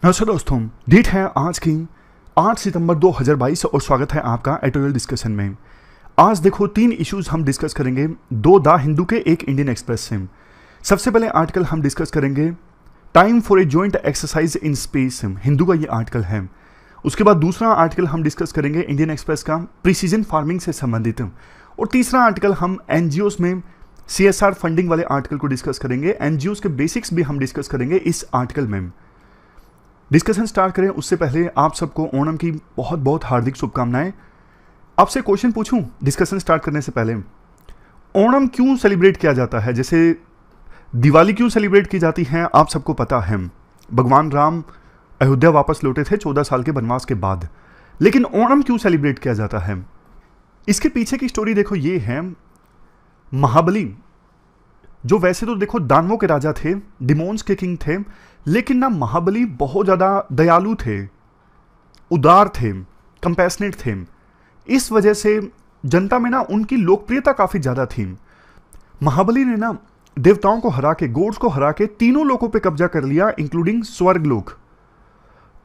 नमस्कार दोस्तों, डेट है आज की 8 सितंबर 2022 और स्वागत है आपका एडिटोरियल डिस्कशन में। आज देखो 3 इश्यूज हम डिस्कस करेंगे, 2 द हिंदू के, एक इंडियन एक्सप्रेस से। सबसे पहले आर्टिकल हम डिस्कस करेंगे time for a joint exercise in space, Hindu का ये आर्टिकल है। उसके बाद दूसरा आर्टिकल हम डिस्कस करेंगे इंडियन एक्सप्रेस का प्रिसीजन फार्मिंग से संबंधित, और तीसरा आर्टिकल हम एनजीओज में CSR फंडिंग वाले आर्टिकल को डिस्कस करेंगे। एनजीओज के बेसिक्स भी हम डिस्कस करेंगे इस आर्टिकल में। डिस्कशन स्टार्ट करें उससे पहले आप सबको ओणम की बहुत बहुत हार्दिक शुभकामनाएं। आपसे क्वेश्चन पूछूं डिस्कशन स्टार्ट करने से पहले, ओणम क्यों सेलिब्रेट किया जाता है? जैसे दिवाली क्यों सेलिब्रेट की जाती है आप सबको पता है। भगवान राम अयोध्या वापस लौटे थे 14 साल के वनवास के बाद, लेकिन ओणम क्यों सेलिब्रेट किया जाता है? इसके पीछे की स्टोरी देखो, ये है महाबली, जो वैसे तो देखो दानवों के राजा थे, डिमोन्स के किंग थे, लेकिन ना महाबली बहुत ज़्यादा दयालु थे, उदार थे, कंपैशनेट थे। इस वजह से जनता में ना उनकी लोकप्रियता काफ़ी ज़्यादा थी। महाबली ने ना देवताओं को हरा के, गॉड्स को हरा के तीनों लोकों पे कब्जा कर लिया, इंक्लूडिंग स्वर्गलोक।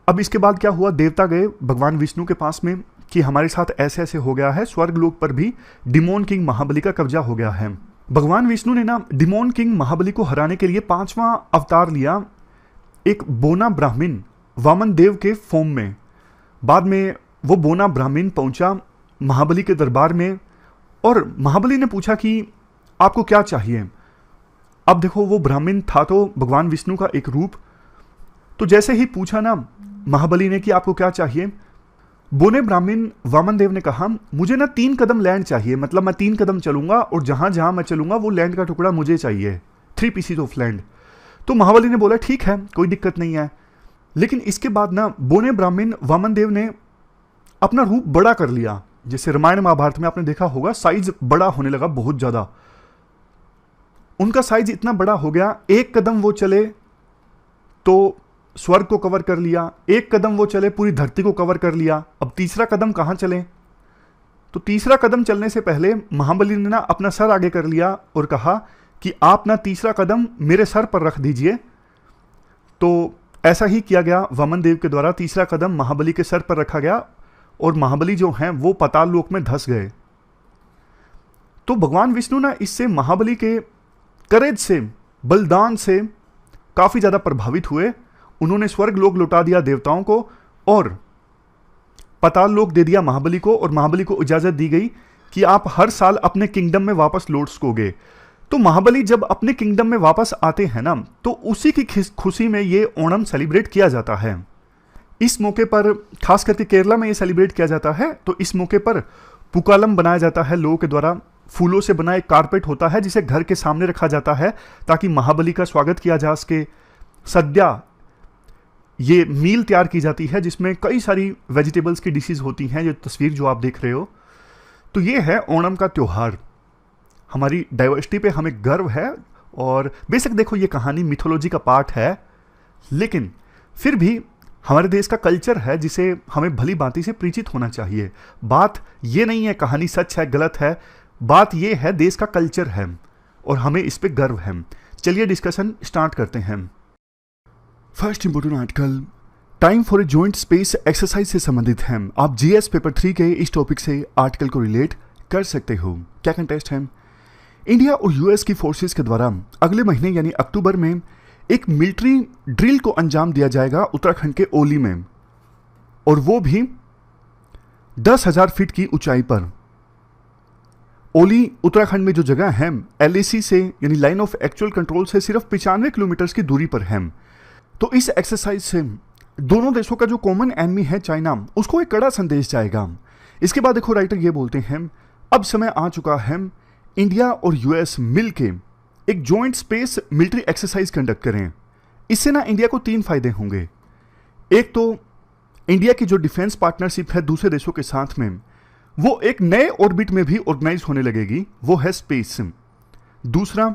अब इसके बाद क्या हुआ, देवता गए भगवान विष्णु के पास में कि हमारे साथ ऐसे ऐसे हो गया है, स्वर्गलोक पर भी डिमोन किंग महाबली का कब्जा हो गया है। भगवान विष्णु ने ना डिमोन किंग महाबली को हराने के लिए 5वां अवतार लिया, एक बोना ब्राह्मण वामन देव के फॉर्म में। बाद में वो बोना ब्राह्मण पहुंचा महाबली के दरबार में और महाबली ने पूछा कि आपको क्या चाहिए। अब देखो वो ब्राह्मण था तो भगवान विष्णु का एक रूप। तो जैसे ही पूछा ना महाबली ने कि आपको क्या चाहिए, बोने ब्राह्मण वामन देव ने कहा मुझे ना 3 कदम लैंड चाहिए, मतलब मैं 3 कदम चलूंगा और जहां जहां मैं चलूंगा वो लैंड का टुकड़ा मुझे चाहिए, 3 पीसीज ऑफ लैंड। तो महाबली ने बोला ठीक है, कोई दिक्कत नहीं है। लेकिन इसके बाद ना बोने ब्राह्मण वामन देव ने अपना रूप बड़ा कर लिया। जैसे रामायण महाभारत में आपने देखा होगा, साइज बड़ा होने लगा बहुत ज्यादा। उनका साइज इतना बड़ा हो गया, 1 कदम वो चले तो स्वर्ग को कवर कर लिया, 1 कदम वो चले पूरी धरती को कवर कर लिया। अब तीसरा कदम कहां चले? तो तीसरा कदम चलने से पहले महाबली ने ना अपना सर आगे कर लिया और कहा कि आप ना तीसरा कदम मेरे सर पर रख दीजिए। तो ऐसा ही किया गया, वामन देव के द्वारा तीसरा कदम महाबली के सर पर रखा गया और महाबली जो हैं वो पाताल लोक में धंस गए। तो भगवान विष्णु ना इससे महाबली के करेज से, बलिदान से काफी ज्यादा प्रभावित हुए। उन्होंने स्वर्ग लोक लौटा दिया देवताओं को और पाताल लोक दे दिया महाबली को, और महाबली को इजाजत दी गई कि आप हर साल अपने किंगडम में वापस लौट सकोगे। तो महाबली जब अपने किंगडम में वापस आते हैं ना, तो उसी की खुशी में ये ओणम सेलिब्रेट किया जाता है। इस मौके पर खास करके केरला में ये सेलिब्रेट किया जाता है। तो इस मौके पर पुकालम बनाया जाता है लोगों के द्वारा, फूलों से बना एक कारपेट होता है जिसे घर के सामने रखा जाता है ताकि महाबली का स्वागत किया जा सके। सद्या ये मील तैयार की जाती है जिसमें कई सारी वेजिटेबल्स की डिशेज होती हैं, ये तस्वीर जो आप देख रहे हो। तो ये है ओणम का त्योहार। हमारी डाइवर्सिटी पे हमें गर्व है, और बेशक देखो ये कहानी मिथोलॉजी का पार्ट है, लेकिन फिर भी हमारे देश का कल्चर है जिसे हमें भली भांति से परिचित होना चाहिए। बात ये नहीं है कहानी सच है गलत है, बात ये है देश का कल्चर है और हमें इस पे गर्व है। चलिए डिस्कशन स्टार्ट करते हैं। First important article time for a joint space exercise से संबंधित है। आप जीएस पेपर 3 के इस टॉपिक से आर्टिकल को रिलेट कर सकते हो। क्या कंटेस्ट है? इंडिया और यूएस की फोर्सेस के द्वारा अगले महीने यानी अक्टूबर में एक मिलिट्री ड्रिल को अंजाम दिया जाएगा उत्तराखंड के ओली में, और वो भी 10,000 फीट की ऊंचाई पर। ओली उत्तराखंड में जो जगह है LAC से यानी लाइन ऑफ एक्चुअल कंट्रोल से सिर्फ 95 किलोमीटर की दूरी पर है। तो इस एक्सरसाइज से दोनों देशों का जो कॉमन एनिमी है चाइना, उसको एक कड़ा संदेश जाएगा। इसके बाद देखो राइटर ये बोलते हैं अब समय आ चुका है इंडिया और यूएस मिलके एक joint space military exercise conduct करें। इससे ना इंडिया को 3 फायदे होंगे। एक तो इंडिया की जो डिफेंस पार्टनरशिप है दूसरे देशों के साथ में, वो एक नए ऑर्बिट में भी ऑर्गेनाइज होने लगेगी, वो है स्पेस। दूसरा,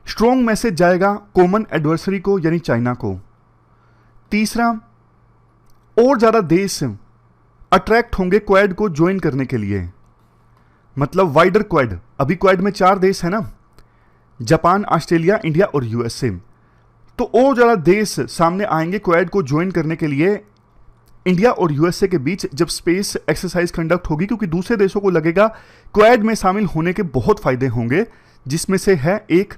स्ट्रॉन्ग मैसेज जाएगा कॉमन एडवर्सरी को यानी चाइना को। तीसरा, और ज्यादा देश अट्रैक्ट होंगे क्वाड को ज्वाइन करने के लिए, मतलब वाइडर क्वाड। अभी क्वाड में 4 देश है ना, जापान, ऑस्ट्रेलिया, इंडिया और यूएसए। तो और ज़्यादा देश सामने आएंगे क्वाड को ज्वाइन करने के लिए इंडिया और यूएसए के बीच जब स्पेस एक्सरसाइज कंडक्ट होगी, क्योंकि दूसरे देशों को लगेगा क्वाड में शामिल होने के बहुत फायदे होंगे, जिसमें से है एक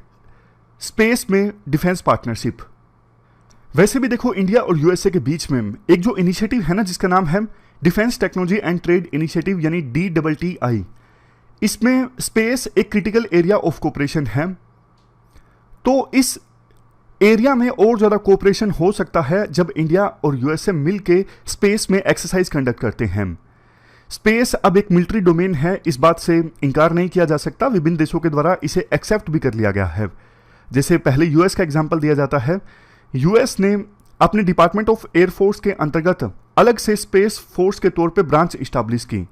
स्पेस में डिफेंस पार्टनरशिप। वैसे भी देखो इंडिया और यूएसए के बीच में एक जो इनिशिएटिव है ना, जिसका नाम है defence technology and trade initiative यानी DTTI, इसमें स्पेस एक क्रिटिकल एरिया ऑफ कोऑपरेशन है। तो इस एरिया में और ज़्यादा कोऑपरेशन हो सकता है जब इंडिया और यूएसए मिल के स्पेस में एक्सरसाइज कंडक्ट करते हैं। स्पेस अब एक मिलिट्री डोमेन है, इस बात से इनकार नहीं किया जा सकता, विभिन्न देशों के द्वारा इसे एक्सेप्ट भी कर लिया गया है। जैसे पहले यूएस का एग्जाम्पल दिया जाता है, यूएस ने अपने डिपार्टमेंट ऑफ एयरफोर्स के अंतर्गत अलग से स्पेस फोर्स के तौर पे ब्रांच इस्टेब्लिश की।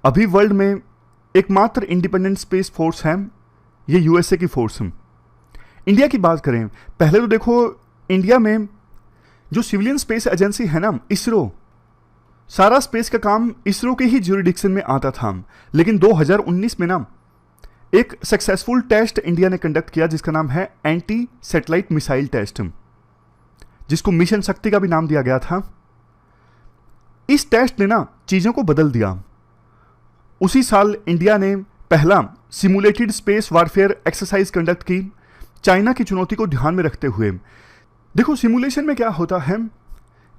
अभी वर्ल्ड में एकमात्र इंडिपेंडेंट स्पेस फोर्स है ये यूएसए की फोर्स है। इंडिया की बात करें, पहले तो देखो इंडिया में जो सिविलियन स्पेस एजेंसी है ना, इसरो, सारा स्पेस का काम इसरो के ही ज्यूरिडिक्शन में आता था। लेकिन 2019 में ना एक सक्सेसफुल टेस्ट इंडिया ने कंडक्ट किया जिसका नाम है एंटी सैटेलाइट मिसाइल टेस्ट, जिसको मिशन शक्ति का भी नाम दिया गया था। इस टेस्ट ने ना चीज़ों को बदल दिया। उसी साल इंडिया ने पहला simulated space warfare exercise conduct की, चाइना की चुनौती को ध्यान में रखते हुए। देखो सिमुलेशन में क्या होता है,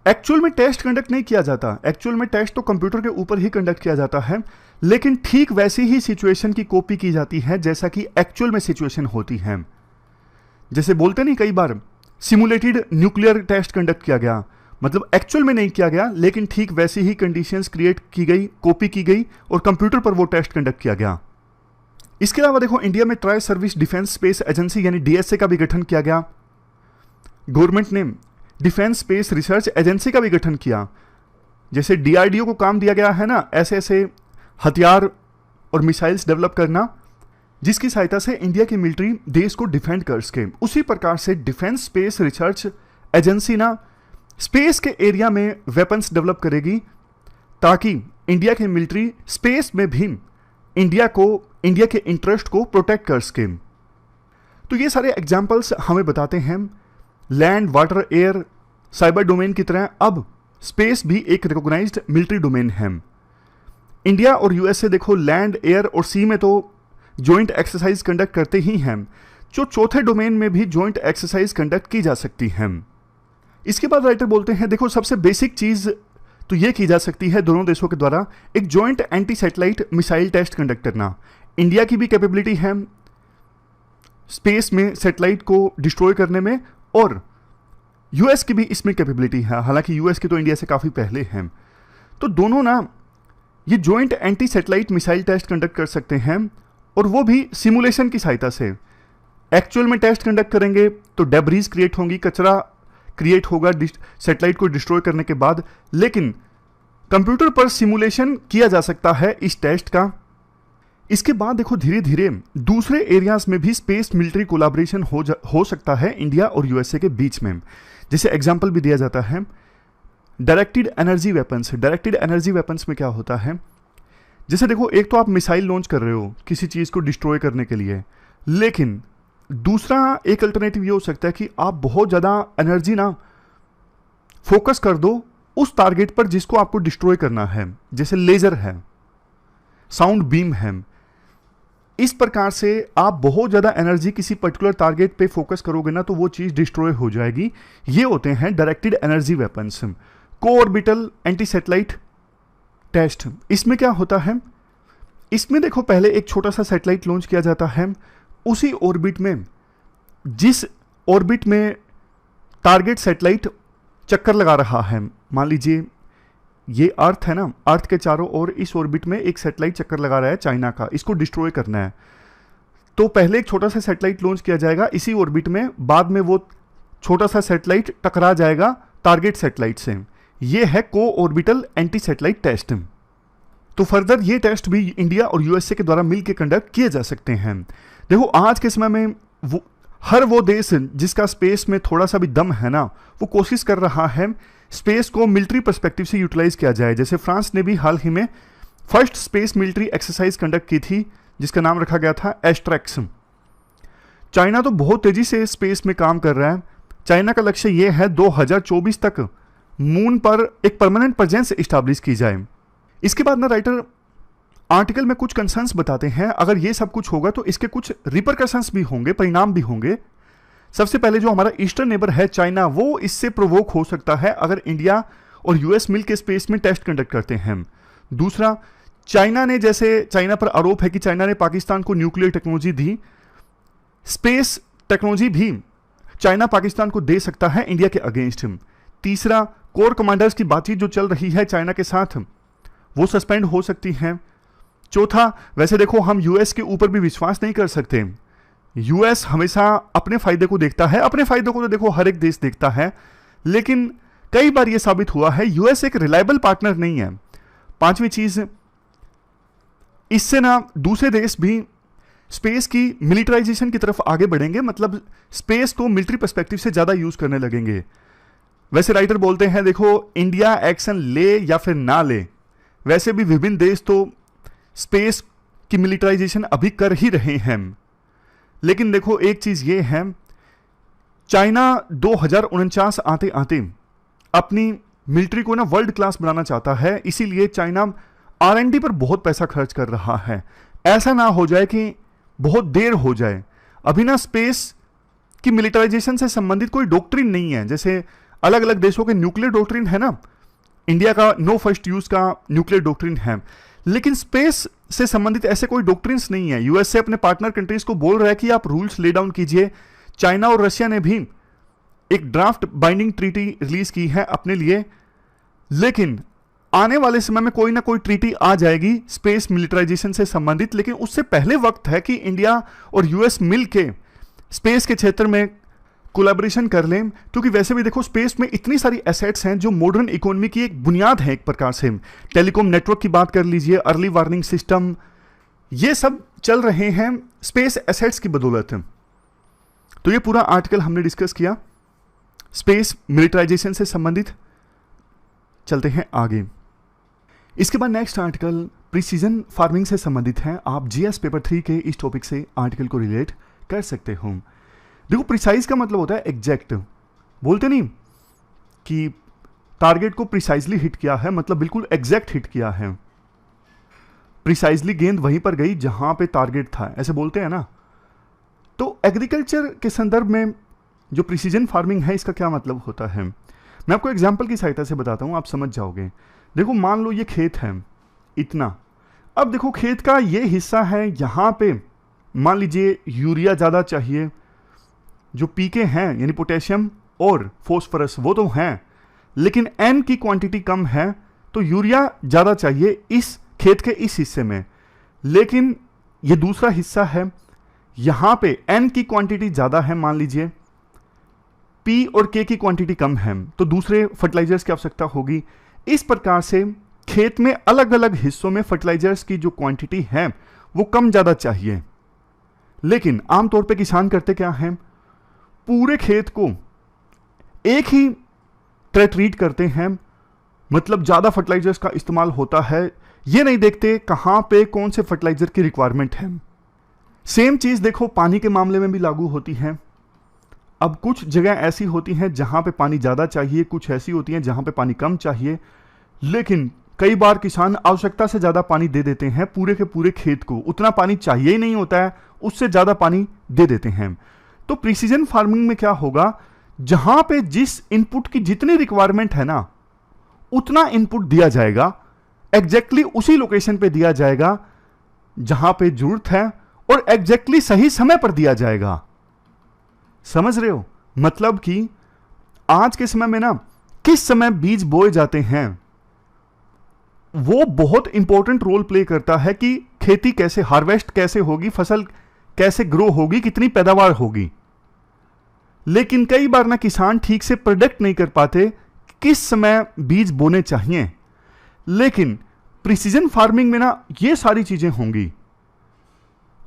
एक्चुअल में टेस्ट कंडक्ट नहीं किया जाता, एक्चुअल में टेस्ट तो कंप्यूटर के ऊपर ही कंडक्ट किया जाता है, लेकिन ठीक वैसी ही सिचुएशन की कॉपी की जाती है जैसा कि एक्चुअल में सिचुएशन होती है। जैसे बोलते नहीं कई बार सिमुलेटेड न्यूक्लियर टेस्ट कंडक्ट किया गया, मतलब एक्चुअल में नहीं किया गया, लेकिन ठीक वैसी ही कंडीशंस क्रिएट की गई, कॉपी की गई और कंप्यूटर पर वो टेस्ट कंडक्ट किया गया। इसके अलावा देखो इंडिया में tri service defence space agency यानी DSA का भी गठन किया गया। गवर्नमेंट ने डिफेंस स्पेस रिसर्च एजेंसी का भी गठन किया। जैसे DRDO को काम दिया गया है ना ऐसे ऐसे हथियार और मिसाइल्स डेवलप करना, जिसकी सहायता से इंडिया की मिलिट्री देश को डिफेंड कर सके। उसी प्रकार से डिफेंस स्पेस रिसर्च एजेंसी ना स्पेस के एरिया में वेपन्स डेवलप करेगी ताकि इंडिया की मिलिट्री स्पेस में भी इंडिया के इंटरेस्ट को प्रोटेक्ट कर सके। तो ये सारे एग्जाम्पल्स हमें बताते हैं land, water, air, cyber domain की तरह अब स्पेस भी एक रिकॉग्नाइज्ड मिलिट्री डोमेन है। इंडिया और यूएसए देखो लैंड, एयर और सी में तो जॉइंट एक्सरसाइज कंडक्ट करते ही हैं, जो चौथे डोमेन में भी जॉइंट एक्सरसाइज कंडक्ट की जा सकती है। इसके बाद राइटर बोलते हैं देखो सबसे बेसिक चीज तो ये की जा सकती है दोनों देशों के द्वारा एक joint anti satellite missile test conduct करना। इंडिया की भी कैपेबिलिटी है स्पेस में सैटेलाइट को डिस्ट्रॉय करने में और यूएस की भी इसमें कैपेबिलिटी है, हालांकि यूएस की तो इंडिया से काफ़ी पहले है। तो दोनों ना ये joint anti satellite missile test conduct कर सकते हैं और वो भी सिमुलेशन की सहायता से। एक्चुअल में टेस्ट कंडक्ट करेंगे तो डेब्रीज क्रिएट होंगी, कचरा क्रिएट होगा सैटेलाइट को डिस्ट्रॉय करने के बाद, लेकिन कंप्यूटर पर सिमुलेशन किया जा सकता है इस टेस्ट का। इसके बाद देखो धीरे धीरे दूसरे एरियाज में भी स्पेस मिलिट्री कोलैबोरेशन हो सकता है इंडिया और यूएसए के बीच में। जैसे एग्जांपल भी दिया जाता है directed energy weapons. Directed energy weapons में क्या होता है, जैसे देखो एक तो आप मिसाइल लॉन्च कर रहे हो किसी चीज़ को डिस्ट्रॉय करने के लिए, लेकिन दूसरा एक अल्टरनेटिव ये हो सकता है कि आप बहुत ज़्यादा एनर्जी ना फोकस कर दो उस टारगेट पर जिसको आपको डिस्ट्रॉय करना है, जैसे लेज़र है, साउंड बीम है। इस प्रकार से आप बहुत ज़्यादा एनर्जी किसी पर्टिकुलर टारगेट पे फोकस करोगे ना तो वो चीज़ डिस्ट्रॉय हो जाएगी। ये होते हैं directed energy weapons. Co-orbital anti satellite test, इसमें क्या होता है, इसमें देखो पहले एक छोटा सा सैटेलाइट लॉन्च किया जाता है, उसी ऑर्बिट में जिस ऑर्बिट में टारगेट सैटेलाइट चक्कर लगा रहा है, मान लीजिए ये अर्थ है ना, अर्थ के चारों ओर इस ऑर्बिट में एक सैटेलाइट चक्कर लगा रहा है चाइना का, इसको डिस्ट्रॉय करना है। तो पहले एक छोटा सा सैटेलाइट लॉन्च किया जाएगा इसी ऑर्बिट में, बाद में वो छोटा सा सैटेलाइट टकरा जाएगा टारगेट सैटेलाइट से। ये है को ऑर्बिटल एंटी सैटेलाइट टेस्ट। तो फर्दर ये टेस्ट भी इंडिया और यूएसए के द्वारा मिलकर कंडक्ट किए जा सकते हैं। देखो आज के समय में हर वो देश जिसका स्पेस में थोड़ा सा भी दम है ना, वो कोशिश कर रहा है स्पेस को मिलिट्री पर्सपेक्टिव से यूटिलाइज किया जाए। जैसे फ्रांस ने भी हाल ही में first space military exercise conduct की थी जिसका नाम रखा गया था एस्ट्रेक्स। चाइना तो बहुत तेजी से स्पेस में काम कर रहा है। चाइना का लक्ष्य यह है 2024 तक मून पर एक परमानेंट प्रेजेंस एस्टैब्लिश की जाए। इसके बाद ना राइटर आर्टिकल में कुछ कंसर्न्स बताते हैं, अगर ये सब कुछ होगा तो इसके कुछ रिपरकशंस भी होंगे, परिणाम भी होंगे। सबसे पहले जो हमारा ईस्टर्न नेबर है चाइना, वो इससे प्रोवोक हो सकता है अगर इंडिया और यूएस मिलकर स्पेस में टेस्ट कंडक्ट करते हैं। दूसरा, चाइना पर आरोप है कि चाइना ने पाकिस्तान को न्यूक्लियर टेक्नोलॉजी दी, स्पेस टेक्नोलॉजी भी चाइना पाकिस्तान को दे सकता है इंडिया के अगेंस्ट। तीसरा, कोर कमांडर्स की बातचीत जो चल रही है चाइना के साथ वो सस्पेंड हो सकती है। चौथा, वैसे देखो हम यूएस के ऊपर भी विश्वास नहीं कर सकते, यूएस हमेशा अपने फायदे को देखता है, अपने फायदे को तो देखो हर एक देश देखता है, लेकिन कई बार यह साबित हुआ है यूएस एक रिलायबल पार्टनर नहीं है। पांचवी चीज, इससे ना दूसरे देश भी स्पेस की मिलिटराइजेशन की तरफ आगे बढ़ेंगे, मतलब स्पेस को मिलिट्री पर्सपेक्टिव से ज्यादा यूज करने लगेंगे। वैसे राइटर बोलते हैं देखो इंडिया एक्शन ले या फिर ना ले, वैसे भी विभिन्न देश तो स्पेस की मिलिटराइजेशन अभी कर ही रहे हैं। लेकिन देखो एक चीज ये है, चाइना 2049 आते आते अपनी मिलिट्री को ना वर्ल्ड क्लास बनाना चाहता है, इसीलिए चाइना R&D पर बहुत पैसा खर्च कर रहा है। ऐसा ना हो जाए कि बहुत देर हो जाए। अभी ना स्पेस की मिलिटराइजेशन से संबंधित कोई डॉक्ट्रिन नहीं है, जैसे अलग अलग देशों के न्यूक्लियर डॉक्ट्रिन है ना, इंडिया का नो फर्स्ट यूज का न्यूक्लियर डॉक्ट्रिन है, लेकिन स्पेस से संबंधित ऐसे कोई डॉक्ट्रिन्स नहीं है। यूएसए अपने पार्टनर कंट्रीज को बोल रहा है कि आप रूल्स ले डाउन कीजिए। चाइना और रशिया ने भी एक ड्राफ्ट बाइंडिंग ट्रीटी रिलीज की है अपने लिए, लेकिन आने वाले समय में कोई ना कोई ट्रीटी आ जाएगी स्पेस मिलिटराइजेशन से संबंधित। लेकिन उससे पहले वक्त है कि इंडिया और यूएस मिलके स्पेस के क्षेत्र में कोलैबोरेशन कर लें, क्योंकि वैसे भी देखो स्पेस में इतनी सारी एसेट्स हैं जो मॉडर्न इकोनॉमी की एक बुनियाद है। एक प्रकार से टेलीकॉम नेटवर्क की बात कर लीजिए, अर्ली वार्निंग सिस्टम, ये सब चल रहे हैं स्पेस एसेट्स की बदौलत। तो ये पूरा आर्टिकल हमने डिस्कस किया स्पेस मिलिटराइजेशन से संबंधित। चलते हैं आगे। इसके बाद नेक्स्ट आर्टिकल प्रिसीजन फार्मिंग से संबंधित है। आप जीएस पेपर 3 के इस टॉपिक से आर्टिकल को रिलेट कर सकते हो। देखो प्रिसाइज का मतलब होता है एग्जैक्ट, बोलते नहीं कि टारगेट को प्रिसाइजली हिट किया है, मतलब बिल्कुल एग्जैक्ट हिट किया है। प्रिसाइजली गेंद वहीं पर गई जहां पे टारगेट था, ऐसे बोलते हैं ना। तो एग्रीकल्चर के संदर्भ में जो प्रिसीजन फार्मिंग है इसका क्या मतलब होता है, मैं आपको एग्जाम्पल की सहायता से बताता हूं, आप समझ जाओगे। देखो मान लो ये खेत है इतना, अब देखो खेत का ये हिस्सा है, यहां पे मान लीजिए यूरिया ज्यादा चाहिए, जो पीके हैं यानी पोटेशियम और फॉस्फोरस वो तो हैं, लेकिन एन की क्वांटिटी कम है तो यूरिया ज्यादा चाहिए इस खेत के इस हिस्से में। लेकिन ये दूसरा हिस्सा है, यहां पे एन की क्वांटिटी ज्यादा है, मान लीजिए पी और के की क्वांटिटी कम है, तो दूसरे फर्टिलाइजर्स की आवश्यकता होगी। इस प्रकार से खेत में अलग अलग हिस्सों में फर्टिलाइजर्स की जो क्वांटिटी है वो कम ज्यादा चाहिए। लेकिन आमतौर पे किसान करते क्या हैं, पूरे खेत को एक ही तरह ट्रीट करते हैं, मतलब ज्यादा फर्टिलाइजर्स का इस्तेमाल होता है, ये नहीं देखते कहां पे कौन से फर्टिलाइजर की रिक्वायरमेंट है। सेम चीज देखो पानी के मामले में भी लागू होती है। अब कुछ जगह ऐसी होती हैं जहां पे पानी ज्यादा चाहिए, कुछ ऐसी होती हैं जहां पे पानी कम चाहिए, लेकिन कई बार किसान आवश्यकता से ज्यादा पानी दे देते हैं पूरे के पूरे खेत को, उतना पानी चाहिए ही नहीं होता है, उससे ज्यादा पानी दे देते हैं। तो प्रिसीजन फार्मिंग में क्या होगा, जहां पे जिस इनपुट की जितनी रिक्वायरमेंट है ना उतना इनपुट दिया जाएगा, एग्जैक्टली उसी लोकेशन पे दिया जाएगा जहां पे जरूरत है और एग्जैक्टली सही समय पर दिया जाएगा। समझ रहे हो, मतलब कि आज के समय में ना किस समय बीज बोए जाते हैं वो बहुत इंपॉर्टेंट रोल प्ले करता है कि खेती कैसे, हार्वेस्ट कैसे होगी, फसल कैसे ग्रो होगी, कितनी पैदावार होगी। लेकिन कई बार ना किसान ठीक से प्रेडिक्ट नहीं कर पाते किस समय बीज बोने चाहिए। लेकिन प्रिसीजन फार्मिंग में ना ये सारी चीजें होंगी।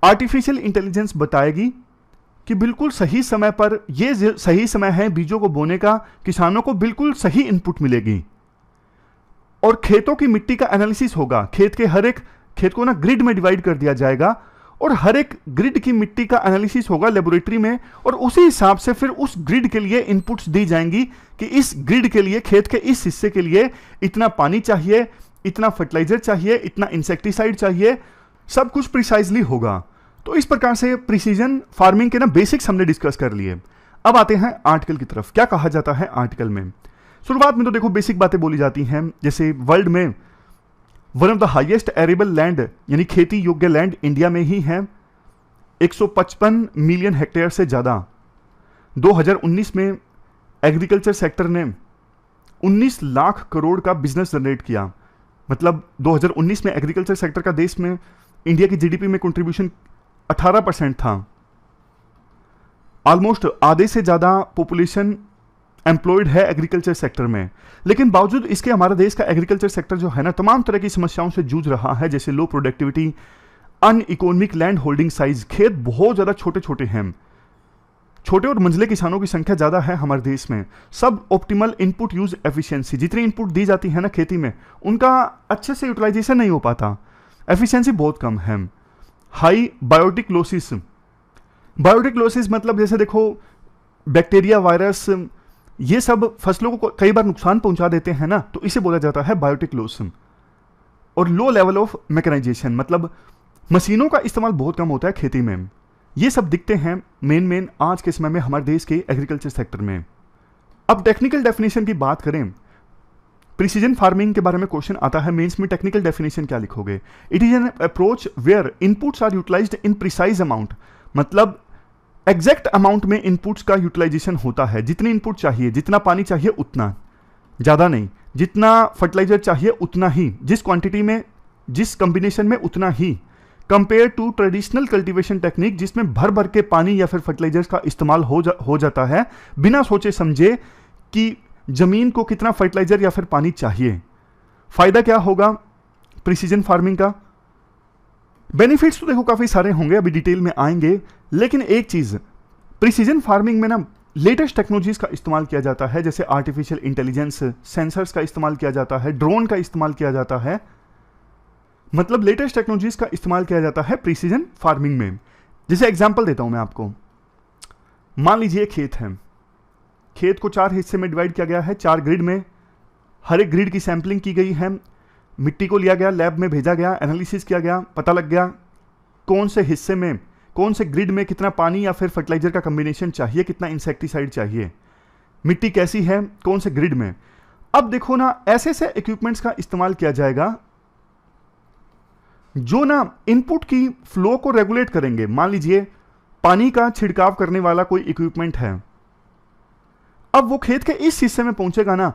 आर्टिफिशियल इंटेलिजेंस बताएगी कि बिल्कुल सही समय पर, ये सही समय है बीजों को बोने का, किसानों को बिल्कुल सही इनपुट मिलेगी। और खेतों की मिट्टी का एनालिसिस होगा, खेत के हर एक खेत को ना ग्रिड में डिवाइड कर दिया जाएगा और हर एक ग्रिड की मिट्टी का एनालिसिस होगा लेबोरेटरी में, और उसी हिसाब से फिर उस ग्रिड के लिए इनपुट्स दी जाएंगी कि इस ग्रिड के लिए, खेत के इस हिस्से के लिए इतना पानी चाहिए, इतना फर्टिलाइजर चाहिए, इतना इंसेक्टिसाइड चाहिए, सब कुछ प्रिसाइजली होगा। तो इस प्रकार से प्रिसीजन फार्मिंग के ना बेसिक्स हमने डिस्कस कर लिए। अब आते हैं आर्टिकल की तरफ। क्या कहा जाता है आर्टिकल में? शुरुआत में तो देखो बेसिक बातें बोली जाती हैं, जैसे वर्ल्ड में one of the highest arable land यानी खेती योग्य लैंड इंडिया में ही है, 155 मिलियन हेक्टेयर से ज़्यादा। 2019 में एग्रीकल्चर सेक्टर ने 19 लाख करोड़ का बिजनेस जनरेट किया। मतलब 2019 में एग्रीकल्चर सेक्टर का देश में इंडिया की जीडीपी में कंट्रीब्यूशन 18% था। ऑलमोस्ट आधे से ज़्यादा पॉपुलेशन एम्प्लॉयड है एग्रीकल्चर सेक्टर में, लेकिन बावजूद इसके हमारा देश का एग्रीकल्चर सेक्टर जो है ना तमाम तरह की समस्याओं से जूझ रहा है, जैसे लो प्रोडक्टिविटी, अन इकोनॉमिक लैंड होल्डिंग साइज, खेत बहुत ज़्यादा छोटे छोटे हैं, छोटे और मंझले किसानों की संख्या ज़्यादा है हमारे देश में, सब ऑप्टिमल इनपुट यूज एफिशिएंसी, जितनी इनपुट दी जाती है ना खेती में उनका अच्छे से यूटिलाइजेशन नहीं हो पाता, एफिशिएंसी बहुत कम है। High biotic losses, biotic losses मतलब जैसे देखो बैक्टीरिया, वायरस, ये सब फसलों को कई बार नुकसान पहुंचा देते हैं ना, तो इसे बोला जाता है बायोटिक लॉस। और लो लेवल ऑफ मैकेनाइजेशन मतलब मशीनों का इस्तेमाल बहुत कम होता है खेती में। ये सब दिखते हैं मेन आज के समय में हमारे देश के एग्रीकल्चर सेक्टर में। अब टेक्निकल डेफिनेशन की बात करें, प्रिसीजन फार्मिंग के बारे में क्वेश्चन आता है मेंस में, टेक्निकल डेफिनेशन क्या लिखोगे? It is an approach where inputs are utilised in precise amount, मतलब एग्जैक्ट अमाउंट में इनपुट्स का यूटिलाइजेशन होता है, जितनी इनपुट चाहिए, जितना पानी चाहिए उतना, ज़्यादा नहीं, जितना फर्टिलाइजर चाहिए उतना ही, जिस क्वांटिटी में, जिस कॉम्बिनेशन में उतना ही, compare to traditional cultivation technique जिसमें भर भर के पानी या फिर फर्टिलाइजर्स का इस्तेमाल हो जाता है बिना सोचे समझे कि जमीन को कितना फर्टिलाइजर या फिर पानी चाहिए। फायदा क्या होगा प्रिसीजन फार्मिंग का? बेनिफिट्स तो देखो काफ़ी सारे होंगे, अभी डिटेल में आएंगे, लेकिन एक चीज़, प्रिसीजन फार्मिंग में ना लेटेस्ट टेक्नोलॉजीज का इस्तेमाल किया जाता है, जैसे आर्टिफिशियल इंटेलिजेंस, सेंसर्स का इस्तेमाल किया जाता है, ड्रोन का इस्तेमाल किया जाता है, मतलब लेटेस्ट टेक्नोलॉजीज का इस्तेमाल किया जाता है प्रिसीजन फार्मिंग में। जैसे एग्जांपल देता हूं मैं आपको, मान लीजिए खेत है, खेत को 4 हिस्से में डिवाइड किया गया है, 4 ग्रिड में, हर एक ग्रिड की सैंपलिंग की गई है, मिट्टी को लिया गया, लैब में भेजा गया, एनालिसिस किया गया, पता लग गया कौन से हिस्से में, कौन से ग्रिड में कितना पानी या फिर फर्टिलाइजर का कॉम्बिनेशन चाहिए, कितना इंसेक्टिसाइड चाहिए, मिट्टी कैसी है, कौन से ग्रिड में। अब देखो ना, ऐसे ऐसे इक्विपमेंट्स का इस्तेमाल किया जाएगा जो ना इनपुट की फ्लो को रेगुलेट करेंगे। मान लीजिए पानी का छिड़काव करने वाला कोई इक्विपमेंट है, अब वो खेत के इस हिस्से में पहुंचेगा ना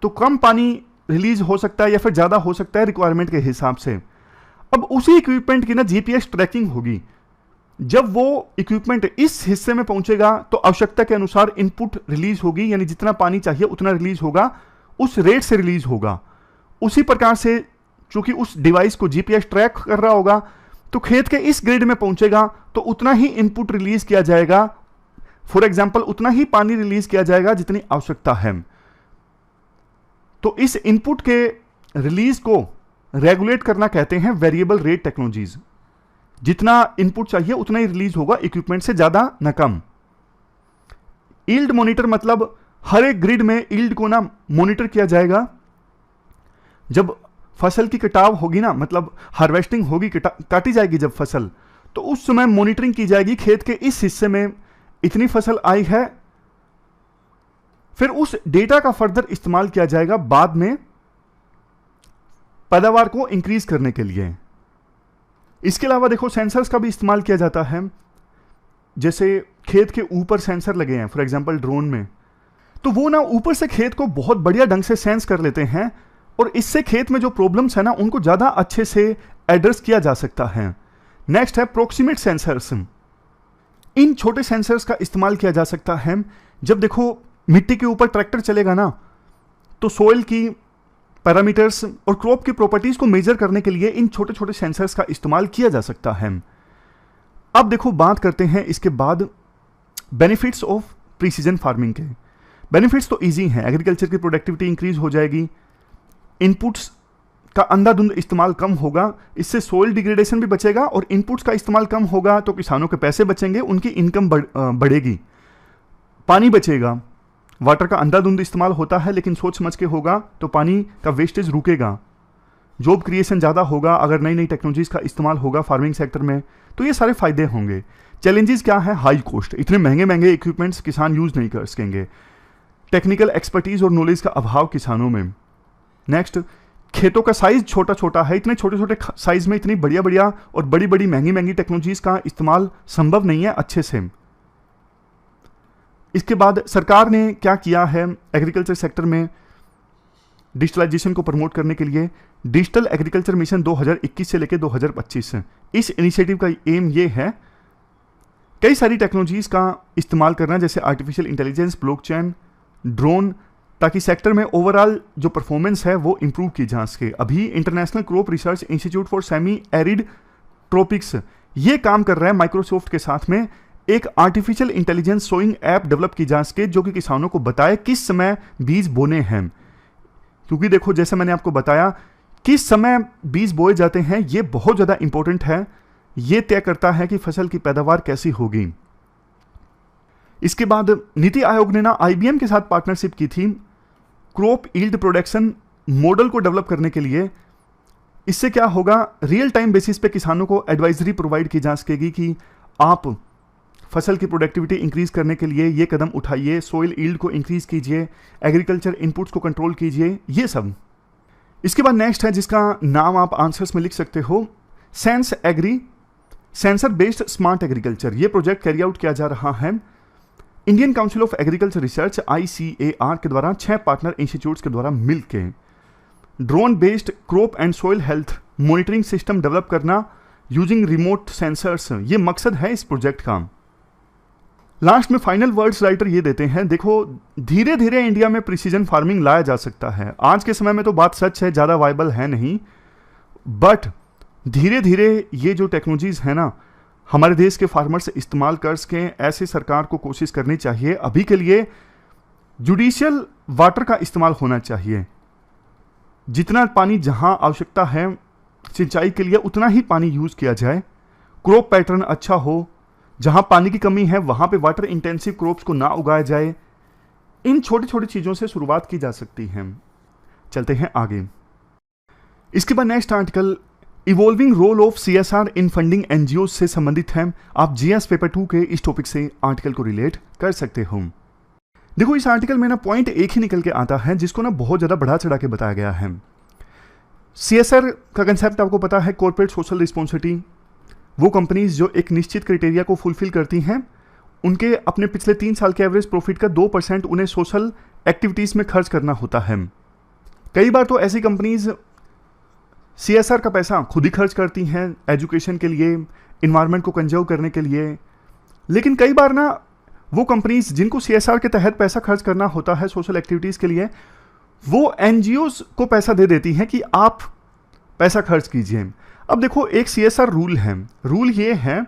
तो कम पानी रिलीज हो सकता है या फिर ज़्यादा हो सकता है रिक्वायरमेंट के हिसाब से। अब उसी इक्विपमेंट की ना जीपीएस ट्रैकिंग होगी, जब वो इक्विपमेंट इस हिस्से में पहुंचेगा तो आवश्यकता के अनुसार इनपुट रिलीज होगी, यानी जितना पानी चाहिए उतना रिलीज होगा, उस रेट से रिलीज होगा। उसी प्रकार से चूंकि उस डिवाइस को जीपीएस ट्रैक कर रहा होगा तो खेत के इस ग्रिड में पहुंचेगा तो उतना ही इनपुट रिलीज किया जाएगा, फॉर एग्जाम्पल उतना ही पानी रिलीज किया जाएगा जितनी आवश्यकता है। तो इस इनपुट के रिलीज को रेगुलेट करना कहते हैं वेरिएबल रेट टेक्नोलॉजीज। जितना इनपुट चाहिए उतना ही रिलीज होगा, इक्विपमेंट से ज्यादा न कम। ईल्ड मॉनिटर मतलब हर एक ग्रिड में ईल्ड को ना मॉनिटर किया जाएगा। जब फसल की कटाव होगी ना, मतलब हार्वेस्टिंग होगी, काटी जाएगी जब फसल, तो उस समय मॉनिटरिंग की जाएगी, खेत के इस हिस्से में इतनी फसल आई है, फिर उस डेटा का फर्दर इस्तेमाल किया जाएगा बाद में पैदावार को इंक्रीज करने के लिए। इसके अलावा देखो सेंसर्स का भी इस्तेमाल किया जाता है, जैसे खेत के ऊपर सेंसर लगे हैं फॉर एग्जांपल ड्रोन में, तो वो ना ऊपर से खेत को बहुत बढ़िया ढंग से सेंस कर लेते हैं और इससे खेत में जो प्रॉब्लम्स है ना उनको ज़्यादा अच्छे से एड्रेस किया जा सकता है। नेक्स्ट है प्रोक्सीमेट सेंसर्स। इन छोटे सेंसर्स का इस्तेमाल किया जा सकता है जब देखो मिट्टी के ऊपर ट्रैक्टर चलेगा ना तो सोइल की पैरामीटर्स और क्रॉप की प्रॉपर्टीज को मेजर करने के लिए इन छोटे छोटे सेंसर्स का इस्तेमाल किया जा सकता है। अब देखो बात करते हैं इसके बाद बेनिफिट्स ऑफ प्रिसीजन फार्मिंग के। बेनिफिट्स तो इजी हैं, एग्रीकल्चर की प्रोडक्टिविटी इंक्रीज हो जाएगी, इनपुट्स का अंधाधुंध इस्तेमाल कम होगा, इससे सोइल डिग्रेडेशन भी बचेगा और इनपुट्स का इस्तेमाल कम होगा तो किसानों के पैसे बचेंगे, उनकी इनकम बढ़ेगी, पानी बचेगा। वाटर का अंधाधुंध इस्तेमाल होता है लेकिन सोच समझ के होगा तो पानी का वेस्टेज रुकेगा, जॉब क्रिएशन ज़्यादा होगा अगर नई नई टेक्नोलॉजीज़ का इस्तेमाल होगा फार्मिंग सेक्टर में, तो ये सारे फायदे होंगे। चैलेंजेस क्या है? हाई कॉस्ट, इतने महंगे महंगे इक्विपमेंट्स किसान यूज़ नहीं कर सकेंगे, टेक्निकल एक्सपर्टीज़ और नॉलेज का अभाव किसानों में। नेक्स्ट, खेतों का साइज छोटा छोटा है, इतने छोटे छोटे साइज में इतनी बढ़िया बढ़िया और बड़ी बड़ी महंगी महंगी टेक्नोलॉजीज़ का इस्तेमाल संभव नहीं है अच्छे से। इसके बाद सरकार ने क्या किया है एग्रीकल्चर सेक्टर में डिजिटलाइजेशन को प्रमोट करने के लिए? डिजिटल एग्रीकल्चर मिशन 2021 से लेकर 2025, इस इनिशिएटिव का एम ये है कई सारी टेक्नोलॉजीज़ का इस्तेमाल करना, जैसे आर्टिफिशियल इंटेलिजेंस, ब्लॉकचेन, ड्रोन, ताकि सेक्टर में ओवरऑल जो परफॉर्मेंस है वो इंप्रूव की जा सके। अभी international crop research institute for semi arid tropics ये काम कर रहा है माइक्रोसॉफ्ट के साथ में, एक artificial intelligence sowing app develop की जा सके जो कि किसानों को बताए किस समय बीज बोने हैं। क्योंकि देखो जैसे मैंने आपको बताया किस समय बीज बोए जाते हैं ये बहुत ज़्यादा इंपॉर्टेंट है, ये तय करता है कि फसल की पैदावार कैसी होगी। इसके बाद नीति आयोग ने ना IBM के साथ पार्टनरशिप की थी क्रॉप यील्ड प्रोडक्शन मॉडल को डेवलप करने के लिए। इससे क्या होगा, रियल टाइम बेसिस पे किसानों को एडवाइजरी प्रोवाइड की जा सकेगी कि आप फसल की प्रोडक्टिविटी इंक्रीज करने के लिए ये कदम उठाइए, सोइल यील्ड को इंक्रीज कीजिए, एग्रीकल्चर इनपुट्स को कंट्रोल कीजिए, ये सब। इसके बाद नेक्स्ट है जिसका नाम आप आंसर्स में लिख सकते हो, sensagri, sensor based smart agriculture. ये प्रोजेक्ट कैरी आउट किया जा रहा है Indian Council of Agriculture Research ICAR के द्वारा 6 पार्टनर इंस्टीट्यूट्स के द्वारा मिलकर drone based crop and soil health monitoring system develop करना यूजिंग रिमोट सेंसर्स, ये मकसद है इस प्रोजेक्ट का। लास्ट में फाइनल वर्ड्स राइटर ये देते हैं, देखो धीरे धीरे इंडिया में प्रिसीजन फार्मिंग लाया जा सकता है। आज के समय में तो बात सच है, ज़्यादा वायबल है नहीं, बट धीरे धीरे ये जो टेक्नोलॉजीज़ है ना हमारे देश के फार्मर्स इस्तेमाल कर सकें, ऐसे सरकार को कोशिश करनी चाहिए। अभी के लिए जुडिशियल वाटर का इस्तेमाल होना चाहिए, जितना पानी जहां आवश्यकता है सिंचाई के लिए उतना ही पानी यूज़ किया जाए, क्रॉप पैटर्न अच्छा हो, जहां पानी की कमी है वहां पे वाटर इंटेंसिव क्रॉप्स को ना उगाया जाए। इन छोटी छोटी चीज़ों से शुरुआत की जा सकती है। चलते हैं आगे। इसके बाद next article evolving role of CSR in funding NGOs से संबंधित है। आप GS पेपर 2 के इस टॉपिक से आर्टिकल को रिलेट कर सकते हो। देखो इस आर्टिकल में ना पॉइंट एक ही निकल के आता है जिसको ना बहुत ज़्यादा बढ़ा चढ़ा के बताया गया है। CSR का कंसेप्ट आपको पता है, कॉर्पोरेट सोशल रिस्पॉन्सिबिलिटी। वो कंपनीज जो एक निश्चित क्राइटेरिया को फुलफिल करती हैं, उनके अपने पिछले 3 साल के एवरेज प्रॉफिट का 2% उन्हें सोशल एक्टिविटीज़ में खर्च करना होता है। कई बार तो ऐसी कंपनीज CSR का पैसा खुद ही खर्च करती हैं एजुकेशन के लिए, इन्वायरमेंट को कंजर्व करने के लिए, लेकिन कई बार ना वो कंपनीज जिनको CSR के तहत पैसा खर्च करना होता है सोशल एक्टिविटीज़ के लिए, वो NGOs को पैसा दे देती हैं कि आप पैसा खर्च कीजिए। अब देखो एक CSR रूल है, रूल ये है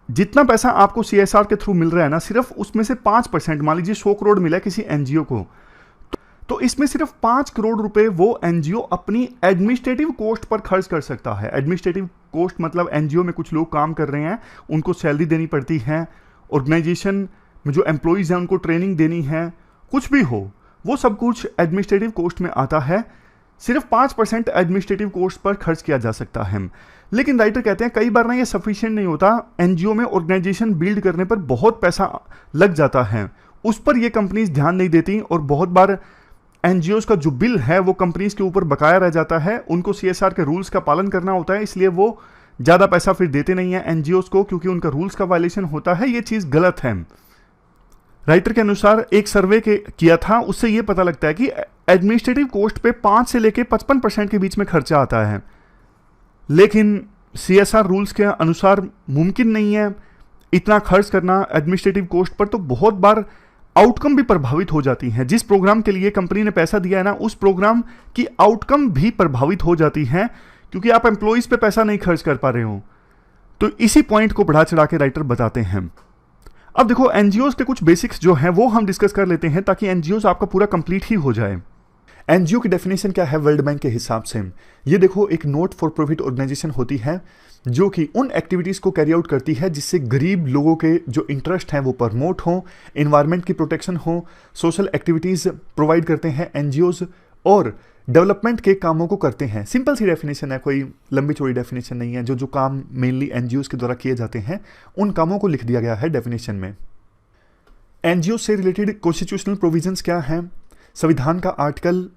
जितना पैसा आपको CSR के थ्रू मिल रहा है ना, सिर्फ उसमें से 5%, मान लीजिए 100 करोड़ मिला किसी NGO को, तो इसमें सिर्फ 5 करोड़ रुपए वो NGO अपनी एडमिनिस्ट्रेटिव कॉस्ट पर खर्च कर सकता है। एडमिनिस्ट्रेटिव कॉस्ट मतलब NGO में कुछ लोग काम कर रहे हैं, उनको सैलरी देनी पड़ती है, ऑर्गेनाइजेशन में जो एम्प्लॉयज़ हैं उनको ट्रेनिंग देनी है, कुछ भी हो वो सब कुछ एडमिनिस्ट्रेटिव कॉस्ट में आता है। सिर्फ 5% एडमिनिस्ट्रेटिव कॉस्ट पर खर्च किया जा सकता है। लेकिन राइटर कहते हैं कई बार ना ये सफिशिएंट नहीं होता, NGO में ऑर्गेनाइजेशन बिल्ड करने पर बहुत पैसा लग जाता है, उस पर ये कंपनीज ध्यान नहीं देती और बहुत बार NGOs का जो बिल है वो कंपनीज के ऊपर बकाया रह जाता है। उनको CSR के रूल्स का पालन करना होता है, इसलिए वो ज़्यादा पैसा फिर देते नहीं है NGOs को, क्योंकि उनका रूल्स का वायलेशन होता है। ये चीज़ गलत है। राइटर के अनुसार एक सर्वे किया था, उससे ये पता लगता है कि एडमिनिस्ट्रेटिव कॉस्ट पे 5 से लेकर 55% के बीच में खर्चा आता है, लेकिन CSR रूल्स के अनुसार मुमकिन नहीं है इतना खर्च करना एडमिनिस्ट्रेटिव कॉस्ट पर। तो बहुत बार आउटकम भी प्रभावित हो जाती हैं। जिस प्रोग्राम के लिए कंपनी ने पैसा दिया है ना, उस प्रोग्राम की आउटकम भी प्रभावित हो जाती है, क्योंकि आप एम्प्लॉयज़ पे पैसा नहीं खर्च कर पा रहे हो। तो इसी पॉइंट को बढ़ा चढ़ा के राइटर बताते हैं। अब देखो NGOs के कुछ बेसिक्स जो हैं वो हम डिस्कस कर लेते हैं, ताकि NGOs आपका पूरा कंप्लीट ही हो जाए। एनजीओ की डेफिनेशन क्या है वर्ल्ड बैंक के हिसाब से? ये देखो, एक नॉट फॉर प्रॉफिट ऑर्गेनाइजेशन होती है जो कि उन एक्टिविटीज़ को कैरी आउट करती है जिससे गरीब लोगों के जो इंटरेस्ट हैं वो प्रमोट हों, इन्वायरमेंट की प्रोटेक्शन हो, सोशल एक्टिविटीज़ प्रोवाइड करते हैं एनजीओज, और डेवलपमेंट के कामों को करते हैं। सिंपल सी डेफिनेशन है, कोई लंबी चौड़ी डेफिनेशन नहीं है। जो जो काम मेनली एनजीओज के द्वारा किए जाते हैं उन कामों को लिख दिया गया है डेफिनेशन में। एनजीओ से रिलेटेड कॉन्स्टिट्यूशनल प्रोविजंस क्या हैं? संविधान का आर्टिकल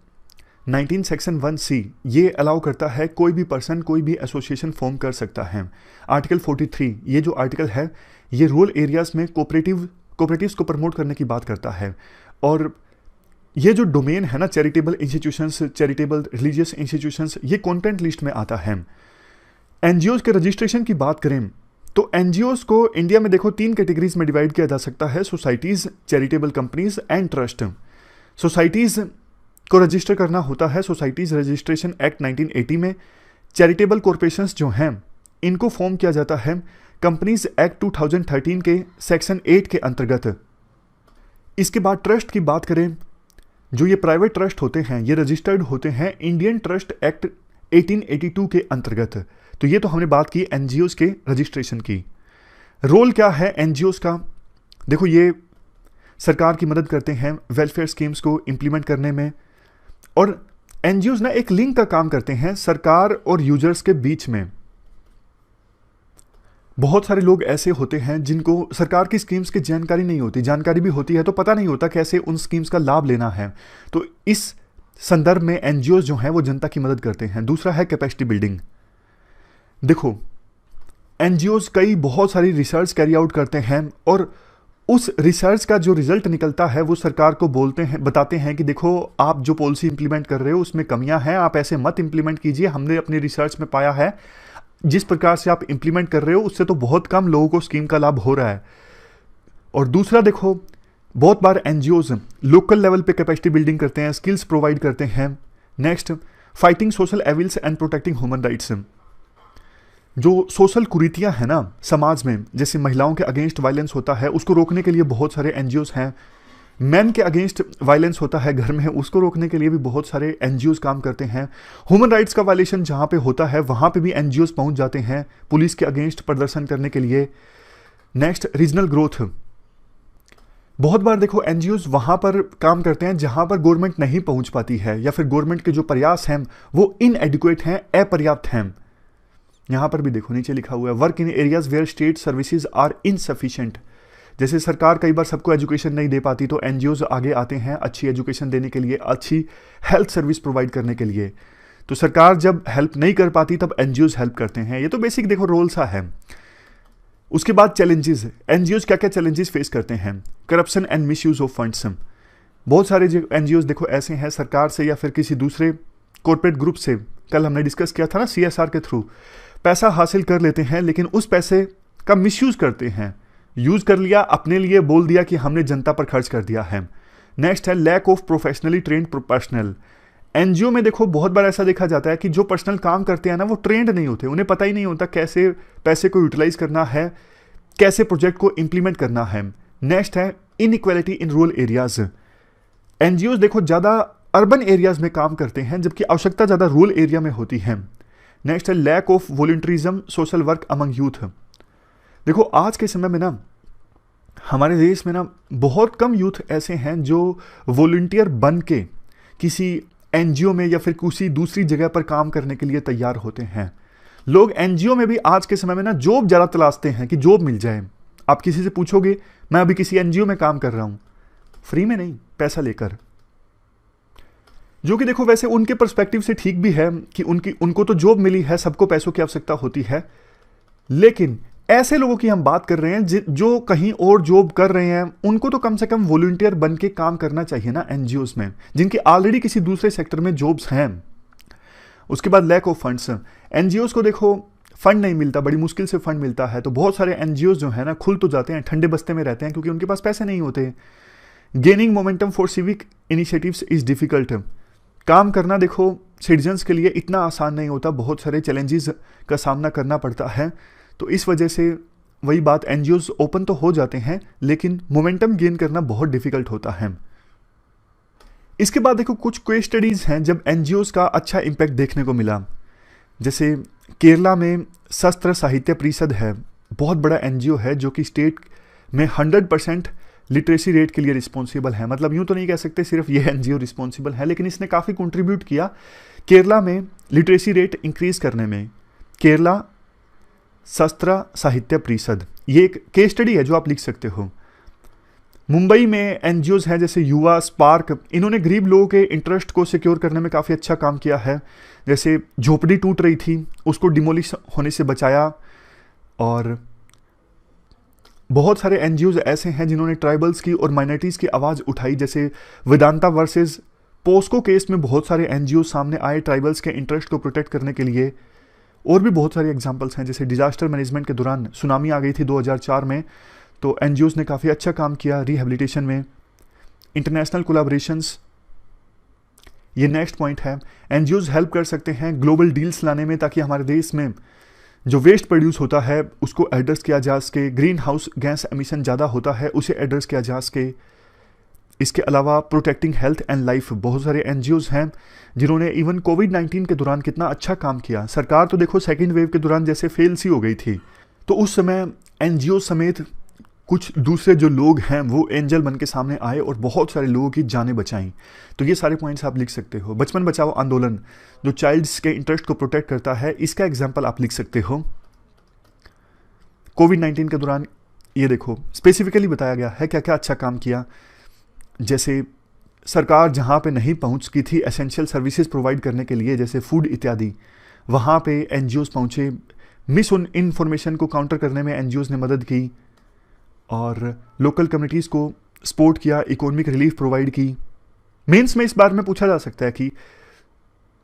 19 सेक्शन 1C ये अलाउ करता है कोई भी पर्सन कोई भी एसोसिएशन फॉर्म कर सकता है। आर्टिकल 43 ये जो आर्टिकल है ये रूरल एरियाज में कोऑपरेटिव्स को प्रमोट करने की बात करता है। और ये जो डोमेन है ना, charitable institutions, charitable religious institutions, ये कंटेंट लिस्ट में आता है। एनजीओज के रजिस्ट्रेशन की बात करें तो एनजीओज को इंडिया में देखो 3 कैटेगरीज में डिवाइड किया जा सकता है: societies, charitable companies and trust. Societies को रजिस्टर करना होता है सोसाइटीज़ रजिस्ट्रेशन एक्ट 1980 में। चैरिटेबल कॉरपोरेशंस जो हैं इनको फॉर्म किया जाता है कंपनीज एक्ट 2013 के सेक्शन 8 के अंतर्गत। इसके बाद ट्रस्ट की बात करें, जो ये प्राइवेट ट्रस्ट होते हैं ये रजिस्टर्ड होते हैं इंडियन ट्रस्ट एक्ट 1882 के अंतर्गत। तो ये तो हमने बात की एनजीओज के रजिस्ट्रेशन की। रोल क्या है एनजीओज का? देखो, ये सरकार की मदद करते हैं वेलफेयर स्कीम्स को इम्प्लीमेंट करने में, और एनजीओज ना एक लिंक का काम करते हैं सरकार और यूजर्स के बीच में। बहुत सारे लोग ऐसे होते हैं जिनको सरकार की स्कीम्स की जानकारी नहीं होती, जानकारी भी होती है तो पता नहीं होता कैसे उन स्कीम्स का लाभ लेना है। तो इस संदर्भ में एनजीओज जो हैं वो जनता की मदद करते हैं। दूसरा है कैपेसिटी बिल्डिंग। देखो, एनजीओज कई बहुत सारी रिसर्च कैरी आउट करते हैं और उस रिसर्च का जो रिजल्ट निकलता है वो सरकार को बताते हैं कि देखो, आप जो पॉलिसी इंप्लीमेंट कर रहे हो उसमें कमियां हैं, आप ऐसे मत इंप्लीमेंट कीजिए। हमने अपनी रिसर्च में पाया है जिस प्रकार से आप इंप्लीमेंट कर रहे हो उससे तो बहुत कम लोगों को स्कीम का लाभ हो रहा है। और दूसरा देखो, बहुत बार एनजीओज लोकल लेवल पे कैपेसिटी बिल्डिंग करते हैं, स्किल्स प्रोवाइड करते हैं। Next, fighting social evils and protecting human rights. जो सोशल कुरीतियां हैं ना समाज में, जैसे महिलाओं के अगेंस्ट वायलेंस होता है उसको रोकने के लिए बहुत सारे एनजीओज हैं। मैन के अगेंस्ट वायलेंस होता है घर में, उसको रोकने के लिए भी बहुत सारे एनजीओज काम करते हैं। ह्यूमन राइट्स का वायलेशन जहाँ पे होता है वहाँ पे भी एनजीओज पहुँच जाते हैं पुलिस के अगेंस्ट प्रदर्शन करने के लिए। Next, regional growth. बहुत बार देखो एनजीओज वहाँ पर काम करते हैं जहाँ पर गवर्नमेंट नहीं पहुँच पाती है, या फिर गवर्नमेंट के जो प्रयास हैं वो इनएडिक्वेट हैं, अपर्याप्त हैं। यहाँ पर भी देखो नीचे लिखा हुआ है work in areas where state services are insufficient. जैसे सरकार कई बार सबको एजुकेशन नहीं दे पाती तो एनजीओज आगे आते हैं अच्छी एजुकेशन देने के लिए, अच्छी हेल्थ सर्विस प्रोवाइड करने के लिए। तो सरकार जब हेल्प नहीं कर पाती तब एनजीओज हेल्प करते हैं। ये तो बेसिक देखो रोल सा है। उसके बाद चैलेंजेस, एनजीओज क्या क्या चैलेंजेस फेस करते हैं? Corruption and misuse of funds. बहुत सारे जो एनजीओज देखो ऐसे हैं सरकार से या फिर किसी दूसरे कॉर्पोरेट ग्रुप से, कल हमने डिस्कस किया था ना सीएसआर के थ्रू पैसा हासिल कर लेते हैं, लेकिन उस पैसे का मिसयूज करते हैं। यूज कर लिया अपने लिए, बोल दिया कि हमने जनता पर खर्च कर दिया है। नेक्स्ट है lack of professionally trained professional. NGO में देखो बहुत बार ऐसा देखा जाता है कि जो पर्सनल काम करते हैं ना वो ट्रेंड नहीं होते, उन्हें पता ही नहीं होता कैसे पैसे को यूटिलाइज करना है, कैसे प्रोजेक्ट को इंप्लीमेंट करना है। नेक्स्ट है inequality in rural areas. NGO देखो ज़्यादा अर्बन एरियाज में काम करते हैं जबकि आवश्यकता ज़्यादा रूरल एरिया में होती है। नेक्स्ट है lack of volunteerism social work among youth. देखो आज के समय में ना हमारे देश में ना बहुत कम यूथ ऐसे हैं जो वॉलंटियर बन के किसी एनजीओ में या फिर किसी दूसरी जगह पर काम करने के लिए तैयार होते हैं। लोग एनजीओ में भी आज के समय में ना जॉब ज़्यादा तलाशते हैं कि जॉब मिल जाए। आप किसी से पूछोगे मैं अभी किसी एनजीओ में काम कर रहा हूँ, फ्री में नहीं पैसा लेकर, जो कि देखो वैसे उनके पर्सपेक्टिव से ठीक भी है कि उनको तो जॉब मिली है, सबको पैसों की आवश्यकता होती है। लेकिन ऐसे लोगों की हम बात कर रहे हैं जो कहीं और जॉब कर रहे हैं, उनको तो कम से कम वॉलंटियर बन के काम करना चाहिए ना एनजीओज में, जिनके ऑलरेडी किसी दूसरे सेक्टर में जॉब्स हैं। उसके बाद लैक ऑफ फंड्स। एनजीओज को देखो फंड नहीं मिलता, बड़ी मुश्किल से फंड मिलता है, तो बहुत सारे एनजीओज जो है ना खुल तो जाते हैं, ठंडे बस्ते में रहते हैं क्योंकि उनके पास पैसे नहीं होते। Gaining momentum for civic initiatives is difficult. काम करना देखो सिटीजन्स के लिए इतना आसान नहीं होता, बहुत सारे चैलेंजेस का सामना करना पड़ता है। तो इस वजह से वही बात, एनजीओज ओपन तो हो जाते हैं लेकिन मोमेंटम गेन करना बहुत डिफिकल्ट होता है। इसके बाद देखो कुछ केस स्टडीज़ हैं जब एनजीओज का अच्छा इम्पैक्ट देखने को मिला। जैसे केरला में शस्त्र साहित्य परिषद है, बहुत बड़ा एनजीओ है जो कि स्टेट में 100% लिटरेसी रेट के लिए रिस्पॉन्सिबल है। मतलब यूँ तो नहीं कह सकते सिर्फ ये एनजीओ रिस्पॉन्सिबल है, लेकिन इसने काफ़ी कंट्रीब्यूट किया केरला में लिटरेसी रेट इंक्रीज करने में। केरला शस्त्र साहित्य परिषद, ये एक केस स्टडी है जो आप लिख सकते हो। मुंबई में एनजीओज हैं जैसे युवा स्पार्क, इन्होंने गरीब लोगों के इंटरेस्ट को सिक्योर करने में काफ़ी अच्छा काम किया है। जैसे झोपड़ी टूट रही थी उसको डिमोलिश होने से बचाया। और बहुत सारे एनजीओज ऐसे हैं जिन्होंने ट्राइबल्स की और माइनॉरिटीज़ की आवाज़ उठाई। जैसे वेदांता वर्सेस पोस्को केस में बहुत सारे एनजीओ सामने आए ट्राइबल्स के इंटरेस्ट को प्रोटेक्ट करने के लिए। और भी बहुत सारे एग्जांपल्स हैं, जैसे डिजास्टर मैनेजमेंट के दौरान सुनामी आ गई थी 2004 में, तो एनजीओज ने काफ़ी अच्छा काम किया रिहेबिलिटेशन में। इंटरनेशनल कोलैबोरेशंस, ये नेक्स्ट पॉइंट है। एनजीओज हेल्प कर सकते हैं ग्लोबल डील्स लाने में, ताकि हमारे देश में जो वेस्ट प्रोड्यूस होता है उसको एड्रेस किया जा सके। ग्रीन हाउस गैस एमिशन ज़्यादा होता है उसे एड्रेस किया जा सके। इसके अलावा प्रोटेक्टिंग हेल्थ एंड लाइफ, बहुत सारे एनजीओज हैं जिन्होंने इवन कोविड-19 के दौरान कितना अच्छा काम किया। सरकार तो देखो सेकेंड वेव के दौरान जैसे फेल सी हो गई थी, तो उस समय एनजीओ समेत कुछ दूसरे जो लोग हैं वो एंजल बन के सामने आए और बहुत सारे लोगों की जानें बचाई। तो ये सारे पॉइंट्स आप लिख सकते हो। बचपन बचाओ आंदोलन जो चाइल्ड्स के इंटरेस्ट को प्रोटेक्ट करता है, इसका एग्जाम्पल आप लिख सकते हो। कोविड-19 के दौरान ये देखो स्पेसिफिकली बताया गया है क्या क्या अच्छा काम किया। जैसे सरकार जहाँ पे नहीं पहुँच की थी एसेंशियल सर्विसेज प्रोवाइड करने के लिए, जैसे फूड इत्यादि, वहाँ पे एनजीओज पहुँचे। मिस इन्फॉर्मेशन को काउंटर करने में एनजीओज ने मदद की और लोकल कम्युनिटीज़ को सपोर्ट किया, इकोनॉमिक रिलीफ प्रोवाइड की। मेंस में इस बार में पूछा जा सकता है कि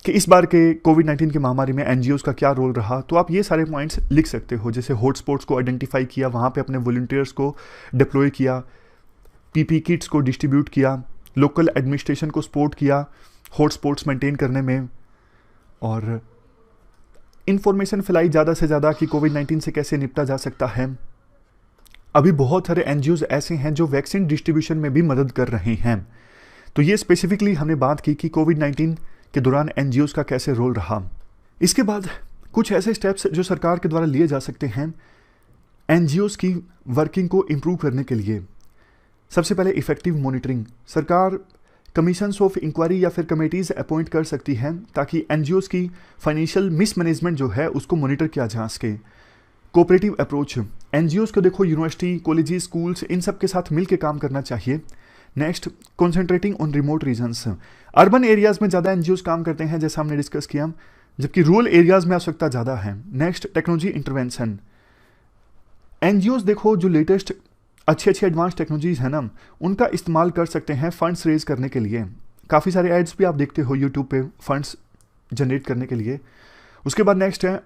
इस बार के कोविड-19 की महामारी में एनजीओज का क्या रोल रहा, तो आप ये सारे पॉइंट्स लिख सकते हो। जैसे हॉटस्पॉट्स को आइडेंटिफाई किया, वहाँ पे अपने वॉलंटियर्स को डिप्लॉय किया, पीपी किट्स को डिस्ट्रीब्यूट किया, लोकल एडमिनिस्ट्रेशन को सपोर्ट किया हॉटस्पॉट्स मेंटेन करने में, और इन्फॉर्मेशन फैलाई ज़्यादा से ज़्यादा कि कोविड-19 से कैसे निपटा जा सकता है। अभी बहुत सारे एनजीओज ऐसे हैं जो वैक्सीन डिस्ट्रीब्यूशन में भी मदद कर रहे हैं। तो ये स्पेसिफिकली हमने बात की कि कोविड-19 के दौरान एनजीओज का कैसे रोल रहा। इसके बाद कुछ ऐसे स्टेप्स जो सरकार के द्वारा लिए जा सकते हैं एनजीओज की वर्किंग को इम्प्रूव करने के लिए। सबसे पहले इफेक्टिव मॉनिटरिंग, सरकार कमीशंस ऑफ इंक्वायरी या फिर कमेटीज़ अपॉइंट कर सकती हैं ताकि एनजीओज की फाइनेंशियल मिसमैनेजमेंट जो है उसको मॉनिटर किया जा सके। कोऑपरेटिव अप्रोच, एनजीओज को देखो यूनिवर्सिटी, कॉलेजेस, स्कूल्स इन सब के साथ मिल के काम करना चाहिए। Next, concentrating on remote regions, urban areas में ज़्यादा एनजीओज काम करते हैं जैसा हमने डिस्कस किया, जबकि रूरल एरियाज में आवश्यकता ज़्यादा है। नेक्स्ट, टेक्नोलॉजी इंटरवेंशन, एनजीओज देखो जो लेटेस्ट अच्छी एडवांस टेक्नोलॉजीज है ना उनका इस्तेमाल कर सकते हैं फंड्स रेज करने के लिए। काफ़ी सारे एड्स भी आप देखते हो यूट्यूब पे फंड्स जनरेट करने के लिए। उसके बाद नेक्स्ट है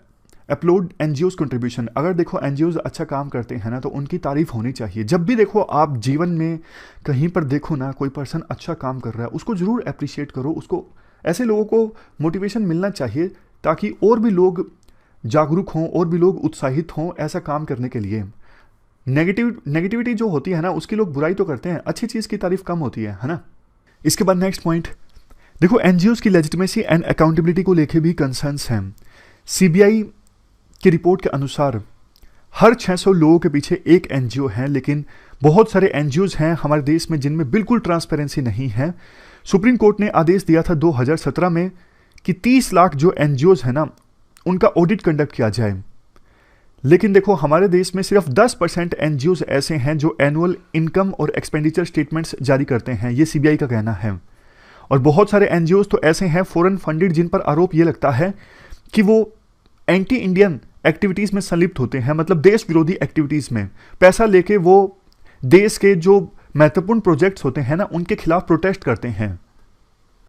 अपलोड एनजीओज कंट्रीब्यूशन, अगर देखो एनजीओज अच्छा काम करते हैं ना तो उनकी तारीफ होनी चाहिए। जब भी देखो आप जीवन में कहीं पर देखो ना कोई पर्सन अच्छा काम कर रहा है उसको ज़रूर अप्रिशिएट करो, उसको ऐसे लोगों को मोटिवेशन मिलना चाहिए ताकि और भी लोग जागरूक हों और भी लोग उत्साहित हों ऐसा काम करने के लिए। नेगेटिविटी जो होती है ना उसकी लोग बुराई तो करते हैं, अच्छी चीज़ की तारीफ कम होती है ना। इसके बाद नेक्स्ट पॉइंट देखो एनजीओज की लेजिटिमेसी एंड अकाउंटेबिलिटी को लेके भी कंसर्न्स हैं। सीबीआई की रिपोर्ट के अनुसार हर 600 लोगों के पीछे एक एनजीओ है, लेकिन बहुत सारे एनजीओज हैं हमारे देश में जिनमें बिल्कुल ट्रांसपेरेंसी नहीं है। सुप्रीम कोर्ट ने आदेश दिया था 2017 में कि 30 लाख जो एनजीओज हैं ना उनका ऑडिट कंडक्ट किया जाए, लेकिन देखो हमारे देश में सिर्फ 10% एनजीओज ऐसे हैं जो एनुअल इनकम और एक्सपेंडिचर स्टेटमेंट्स जारी करते हैं, ये सीबीआई का कहना है। और बहुत सारे एनजीओज तो ऐसे हैं फॉरेन फंडेड जिन पर आरोप ये लगता है कि वो एंटी इंडियन एक्टिविटीज़ में संलिप्त होते हैं, मतलब देश विरोधी एक्टिविटीज़ में पैसा लेके वो देश के जो महत्वपूर्ण प्रोजेक्ट्स होते हैं ना उनके खिलाफ प्रोटेस्ट करते हैं।